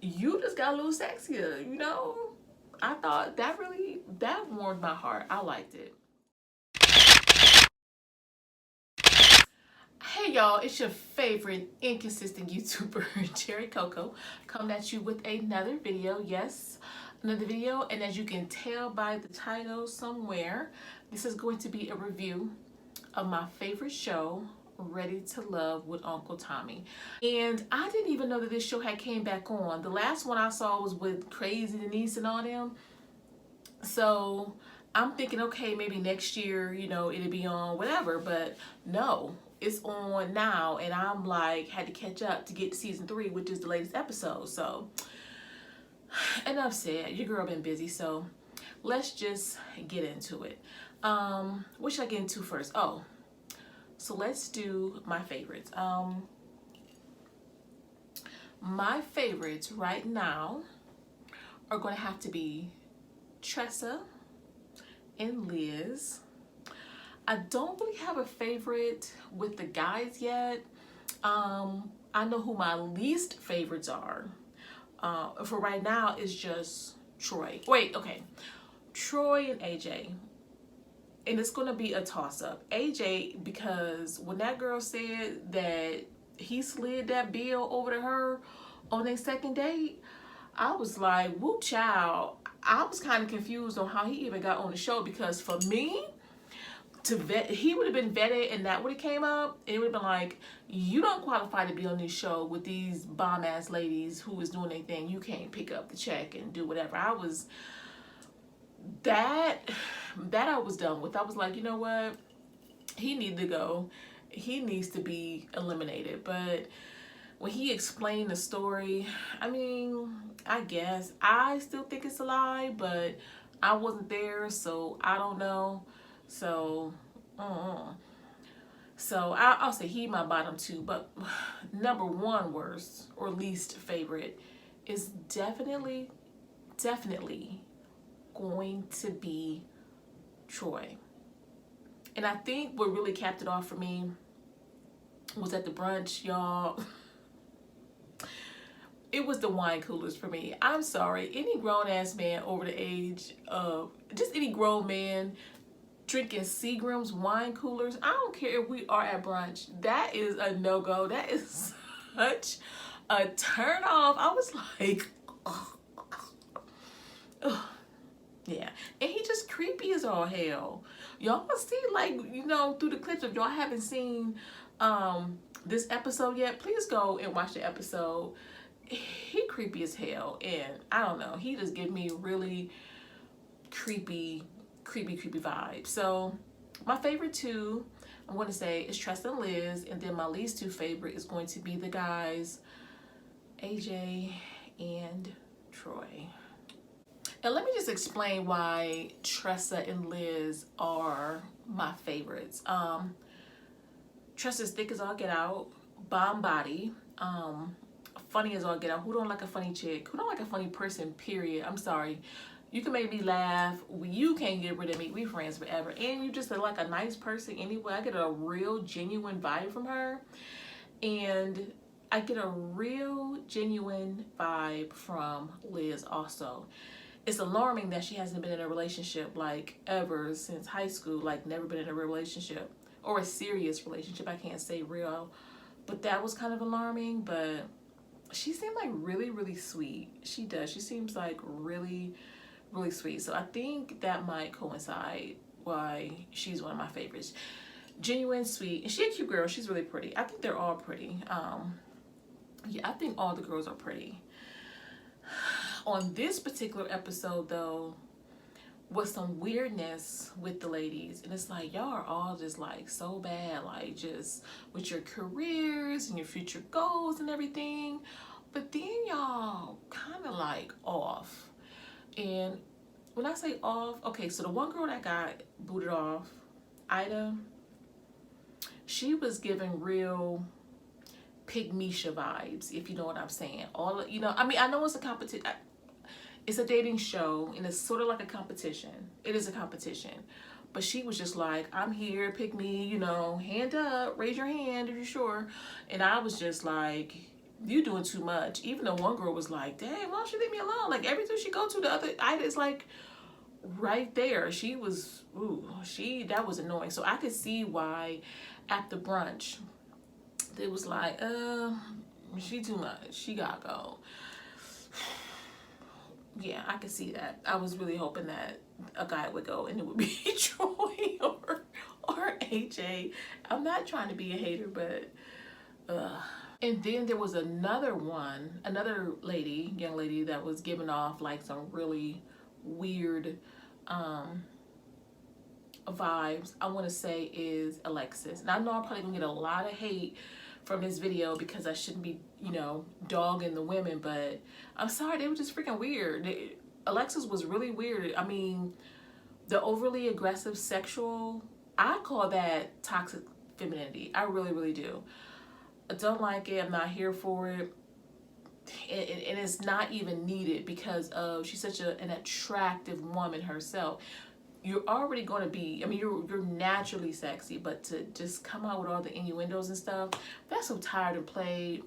you just got a little sexier, you know? I thought that warmed my heart. I liked it. Hey y'all, it's your favorite inconsistent YouTuber, Cherry Coco, coming at you with another video. Yes, another video. And as you can tell by the title somewhere, this is going to be a review of my favorite show, Ready to Love with Uncle Tommy. And I didn't even know that this show had came back on. The last one I saw was with Crazy Denise and all them. So I'm thinking, okay, maybe next year, you know, it'll be on whatever. But no, it's on now. And I'm like, had to catch up to get to season 3, which is the latest episode. So enough said. Your girl been busy. So let's just get into it. What should I get into first? Oh, so let's do my favorites. My favorites right now are going to have to be Tressa and Liz. I don't really have a favorite with the guys yet. I know who my least favorites are. For right now, it's just Troy. Wait, okay. Troy and AJ. And it's going to be a toss-up. AJ, because when that girl said that he slid that bill over to her on their second date, I was like, woo child. I was kind of confused on how he even got on the show, because for me, to vet, he would have been vetted and that would have came up. It would have been like, you don't qualify to be on this show with these bomb-ass ladies who is doing their thing. You can't pick up the check and do whatever. I was... That I was done with. I was like, you know what? He needs to go. He needs to be eliminated. But when he explained the story, I mean, I guess I still think it's a lie, but I wasn't there, so I don't know. So, so I'll say he my bottom 2, but number 1 worst or least favorite is definitely going to be Troy. And I think what really capped it off for me was at the brunch, y'all. It was the wine coolers for me. I'm sorry, any grown-ass man over the age of, just any grown man drinking Seagram's wine coolers, I don't care if we are at brunch, that is a no-go. That is such a turn off. I was like, ugh. Yeah, and he just creepy as all hell. Y'all see, like, you know, through the clips, if y'all haven't seen this episode yet, please go and watch the episode. He creepy as hell, and I don't know, he just give me really creepy vibes. So my favorite 2, I'm going to say, is Tressa and Liz, and then my least 2 favorite is going to be the guys, AJ and Troy. And let me just explain why Tressa and Liz are my favorites. Tressa's thick as all get out, bomb body, funny as all get out. Who don't like a funny chick? Who don't like a funny person, period? I'm sorry. You can make me laugh. You can't get rid of me. We friends forever. And you just like a nice person anyway. I get a real genuine vibe from her. And I get a real genuine vibe from Liz also. It's alarming that she hasn't been in a relationship like ever since high school, like never been in a real relationship or a serious relationship. I can't say real, but that was kind of alarming. But she seemed like really sweet. She does. She seems like really sweet. So I think that might coincide why she's one of my favorites. Genuine, sweet, and she's a cute girl. She's really pretty. I think they're all pretty. Yeah, I think all the girls are pretty. On this particular episode, though, was some weirdness with the ladies, and it's like, y'all are all just like so bad, like just with your careers and your future goals and everything, but then y'all kind of like off. And when I say off, okay, so the one girl that got booted off, Ida, she was giving real Pygmisha vibes, if you know what I'm saying. All, you know, I mean, I know it's a competition. It's a dating show, and it's sort of like a competition. It is a competition. But she was just like, I'm here, pick me, you know, hand up, raise your hand if you're sure. And I was just like, you doing too much. Even the one girl was like, dang, why don't you leave me alone? Like, everything she go to, the other Ida is like right there. She was, that was annoying. So I could see why at the brunch, it was like, she too much. She gotta go. Yeah, I could see that. I was really hoping that a guy would go and it would be Troy or AJ. I'm not trying to be a hater, but And then there was another young lady that was giving off like some really weird vibes. I want to say is Alexis. And I know I'm probably gonna get a lot of hate from this video because I shouldn't be, dogging the women, but I'm sorry, they were just freaking weird. Alexis was really weird. I mean, the overly aggressive sexual, I call that toxic femininity. I really, really do. I don't like it. I'm not here for it. And it's not even needed because of she's such an attractive woman herself. You're already going to be, I mean, you're naturally sexy, but to just come out with all the innuendos and stuff, that's so tired and played.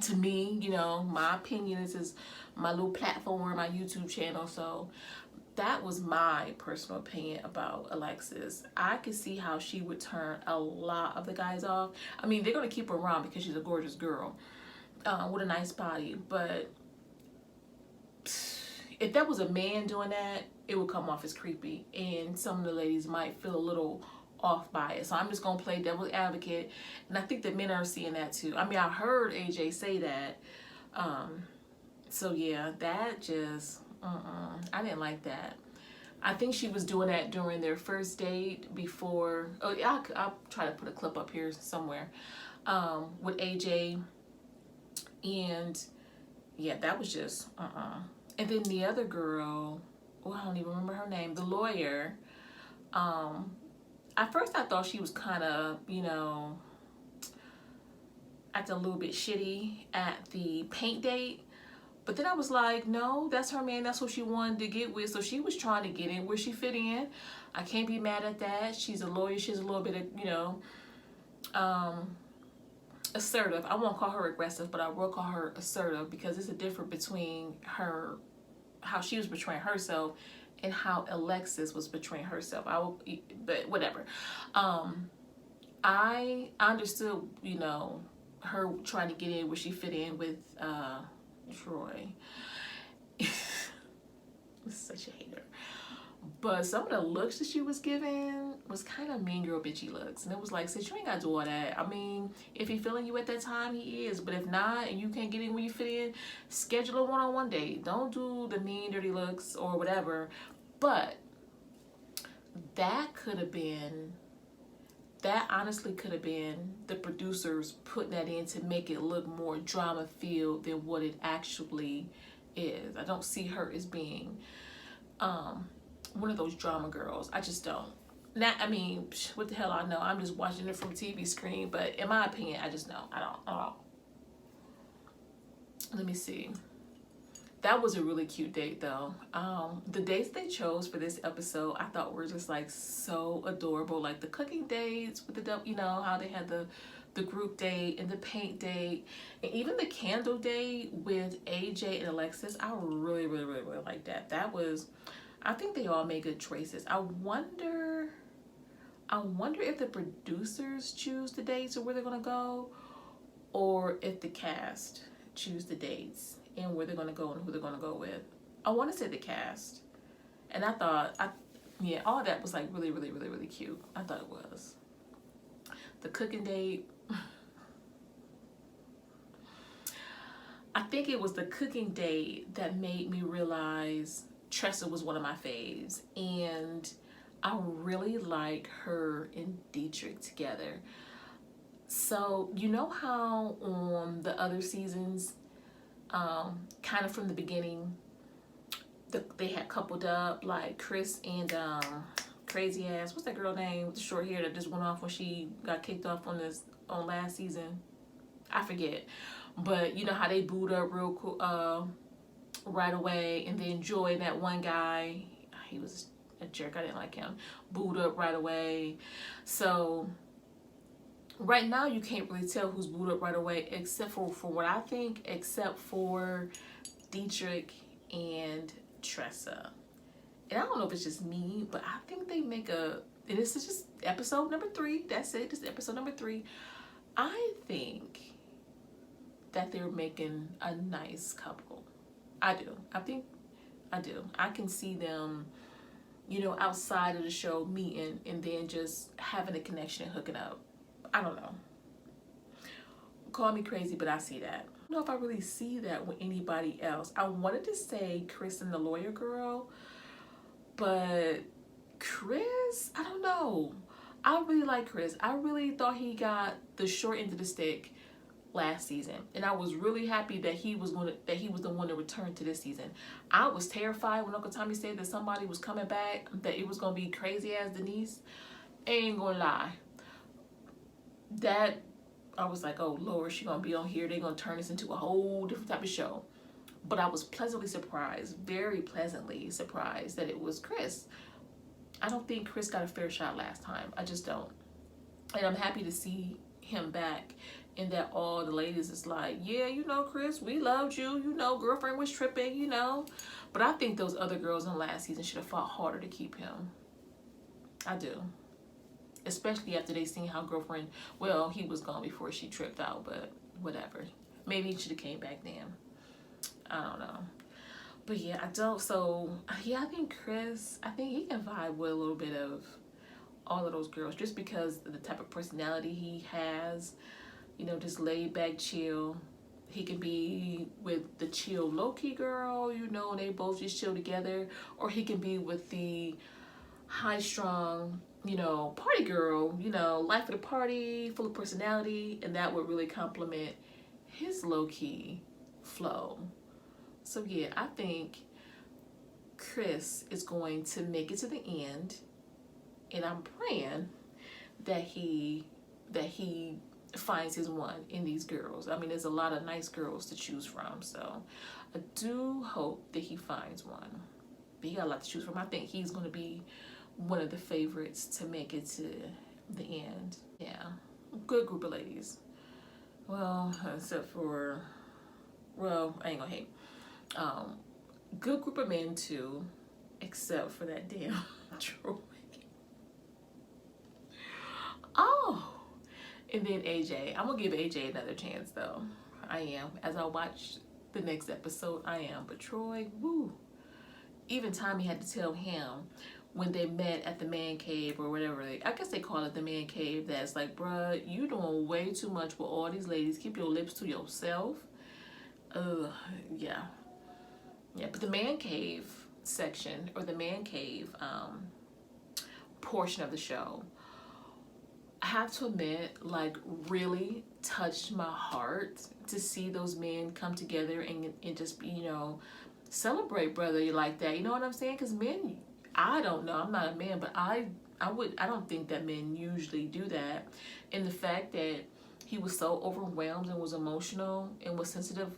To me, my opinion, this is my little platform, my YouTube channel, so that was my personal opinion about Alexis. I could see how she would turn a lot of the guys off. I mean, they're going to keep her around because she's a gorgeous girl with a nice body, but if that was a man doing that, it would come off as creepy, and some of the ladies might feel a little off by it. So I'm just gonna play devil's advocate, and I think that men are seeing that too. I mean, I heard AJ say that. So yeah, that just I didn't like that. I think she was doing that during their first date before. Oh yeah, I'll try to put a clip up here somewhere with AJ, and yeah, that was just And then the other girl, I don't even remember her name, the lawyer. At first I thought she was kind of, acting a little bit shitty at the paint date. But then I was like, no, that's her man. That's what she wanted to get with. So she was trying to get in where she fit in. I can't be mad at that. She's a lawyer. She's a little bit of, assertive. I won't call her aggressive, but I will call her assertive because it's a difference between her, how she was portraying herself and how Alexis was portraying herself. But whatever. I understood, her trying to get in where she fit in with Troy. Such a hater. But some of the looks that she was giving was kind of mean girl bitchy looks. And it was like, sis, you ain't got to do all that. I mean, if he feeling you at that time, he is. But if not, and you can't get in where you fit in, schedule a one-on-one date. Don't do the mean, dirty looks or whatever. But that honestly could have been the producers putting that in to make it look more drama-filled than what it actually is. I don't see her as being one of those drama girls. I just don't. I mean, what the hell I know? I'm just watching it from TV screen, but in my opinion, I just know. I don't. Let me see. That was a really cute date though. The dates they chose for this episode, I thought were just like so adorable. Like the cooking dates with the, how they had the group date and the paint date, and even the candle date with AJ and Alexis. I really, really, really, really like that. That was, I think they all made good choices. I wonder if the producers choose the dates or where they're gonna go, or if the cast choose the dates and where they're gonna go and who they're gonna go with. I want to say the cast, and I thought, all that was like really, really, really, really cute. I thought it was. The cooking date. I think it was the cooking date that made me realize Tressa was one of my faves, and I really like her and Dietrich together. So you know how on the other seasons, kind of from the beginning, they had coupled up, like Chris and crazy ass, what's that girl name with the short hair that just went off when she got kicked off on last season? I forget, but you know how they booed up real cool right away, and then Joy and that one guy, he was a jerk, I didn't like him, booed up right away. So right now you can't really tell who's booed up right away, except for what I think, except for Dietrich and Tressa. And I don't know if it's just me, but I think they make and this is just episode number 3. That's it. This is episode number 3. I think that they're making a nice couple. I do. I do. I can see them, outside of the show meeting and then just having a connection and hooking up. I don't know. Call me crazy, but I see that. I don't know if I really see that with anybody else. I wanted to say Chris and the lawyer girl, but Chris, I don't know. I really like Chris. I really thought he got the short end of the stick last season, and I was really happy that he was the one to return to this season. I was terrified when Uncle Tommy said that somebody was coming back, that it was gonna be crazy as Denise. Ain't gonna lie. That I was like, oh Lord, she gonna be on here. They gonna turn this into a whole different type of show. But I was pleasantly surprised, very pleasantly surprised that it was Chris. I don't think Chris got a fair shot last time. I just don't. And I'm happy to see him back, and that all the ladies is like, yeah, Chris, we loved you. Girlfriend was tripping, But I think those other girls in last season should have fought harder to keep him. I do. Especially after they seen how girlfriend, well, he was gone before she tripped out, but whatever. Maybe he should have came back then. I don't know. But yeah, I don't. So yeah, I think Chris, he can vibe with a little bit of all of those girls, just because of the type of personality he has, just laid back, chill. He can be with the chill low-key girl, they both just chill together, or he can be with the high-strung, party girl, life of the party, full of personality, and that would really complement his low-key flow. So yeah, I think Chris is going to make it to the end, and I'm praying that he finds his one in these girls. I mean, there's a lot of nice girls to choose from, so I do hope that he finds one. But he got a lot to choose from. I think he's going to be one of the favorites to make it to the end. Yeah, good group of ladies. Well, except for, I ain't gonna hate. Good group of men too, except for that damn Troy. Oh, and then AJ. I'm gonna give AJ another chance though. I am. As I watch the next episode, I am. But Troy, woo. Even Tommy had to tell him when they met at the man cave or whatever. I guess they call it the man cave. That's like, bruh, you doing way too much with all these ladies. Keep your lips to yourself. Yeah. Yeah, but the man cave section, or the man cave portion of the show, I have to admit, like, really touched my heart to see those men come together and just, celebrate brother like that. You know what I'm saying? Because men, I don't know, I'm not a man, but I don't think that men usually do that. And the fact that he was so overwhelmed and was emotional and was sensitive,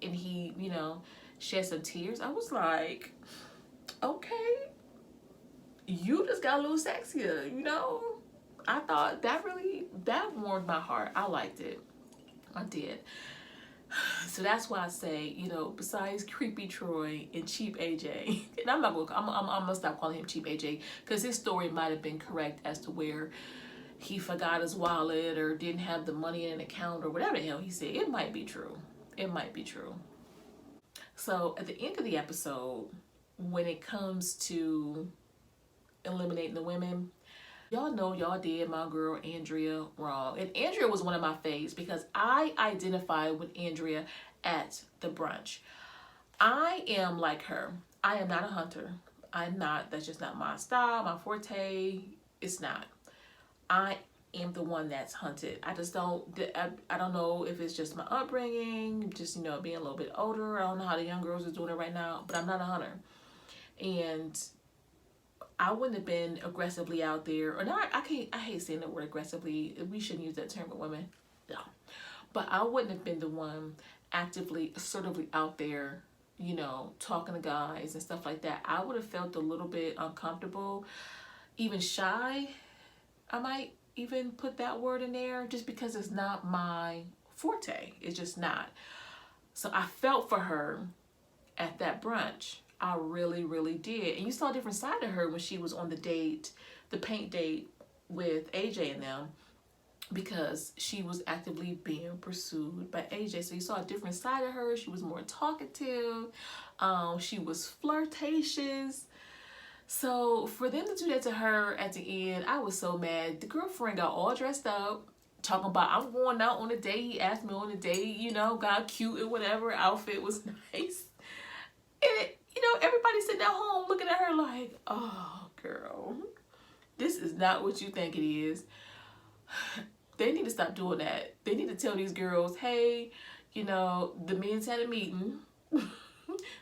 and he, shed some tears, I was like, okay, you just got a little sexier, I thought that warmed my heart. I liked it. I did. So that's why I say, besides creepy Troy and cheap AJ, and I'm gonna stop calling him cheap AJ, because his story might have been correct as to where he forgot his wallet or didn't have the money in an account or whatever the hell he said. It might be true. It might be true. So at the end of the episode, when it comes to eliminating the women, y'all know y'all did my girl Andrea wrong. And Andrea was one of my faves because I identified with Andrea at the brunch. I am like her. I am not a hunter. I'm not. That's just not my style, my forte. It's not. I am the one that's hunted. I just don't, I don't know if it's just my upbringing, just, being a little bit older. I don't know how the young girls are doing it right now, but I'm not a hunter. And I wouldn't have been aggressively out there, or not, I hate saying the word aggressively. We shouldn't use that term with women. No. But I wouldn't have been the one actively, assertively out there, talking to guys and stuff like that. I would have felt a little bit uncomfortable, even shy. I might even put that word in there just because it's not my forte. It's just not. So I felt for her at that brunch. I really, really did. And you saw a different side of her when she was on the date, the paint date with AJ and them, because she was actively being pursued by AJ. So you saw a different side of her. She was more talkative. She was flirtatious. So for them to do that to her at the end, I was so mad. The girlfriend got all dressed up, talking about, I'm going out on a date. He asked me on a date, you know, got cute and whatever. Outfit was nice. And, you know, everybody sitting at home looking at her like, oh, girl, this is not what you think it is. They need to stop doing that. They need to tell these girls, hey, you know, the men's had a meeting.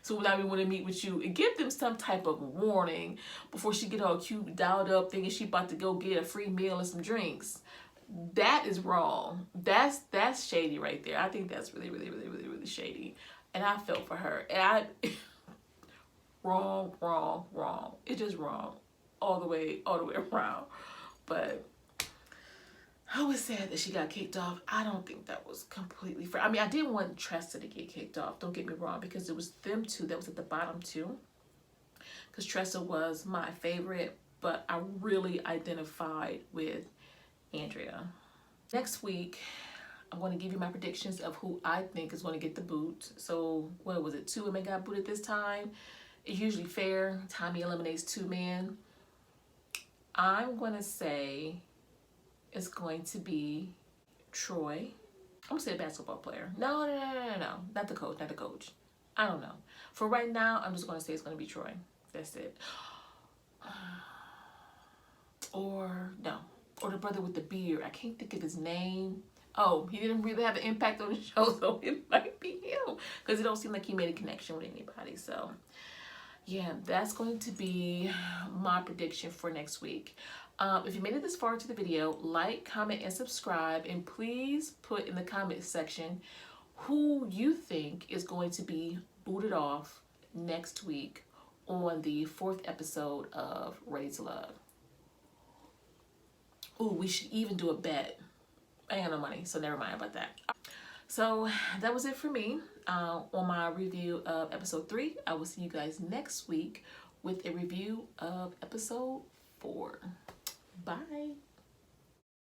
So now we want to meet with you, and give them some type of warning before she get all cute, dialed up, thinking she about to go get a free meal and some drinks. That is wrong. That's shady right there. I think that's really, really, really, really, really shady. And I felt for her. And wrong, wrong, wrong. It's just wrong, all the way around. But I was sad that she got kicked off. I don't think that was completely fair. I mean, I didn't want Tressa to get kicked off. Don't get me wrong, because it was them two that was at the bottom too. Because Tressa was my favorite, but I really identified with Andrea. Next week, I'm going to give you my predictions of who I think is going to get the boot. So, what was it? 2 women got booted this time. It's usually fair. Tommy eliminates 2 men. I'm going to say it's going to be Troy. I'm going to say a basketball player. No. Not the coach. Not the coach. I don't know. For right now, I'm just going to say it's going to be Troy. That's it. Or, no. Or the brother with the beard. I can't think of his name. Oh, he didn't really have an impact on the show, so it might be him. Because it don't seem like he made a connection with anybody. So, yeah, that's going to be my prediction for next week. If you made it this far into the video, like, comment, and subscribe. And please put in the comment section who you think is going to be booted off next week on the 4th episode of Ready to Love. Ooh, we should even do a bet. I ain't got no money, so never mind about that. So that was it for me on my review of episode 3. I will see you guys next week with a review of episode 4. Bye.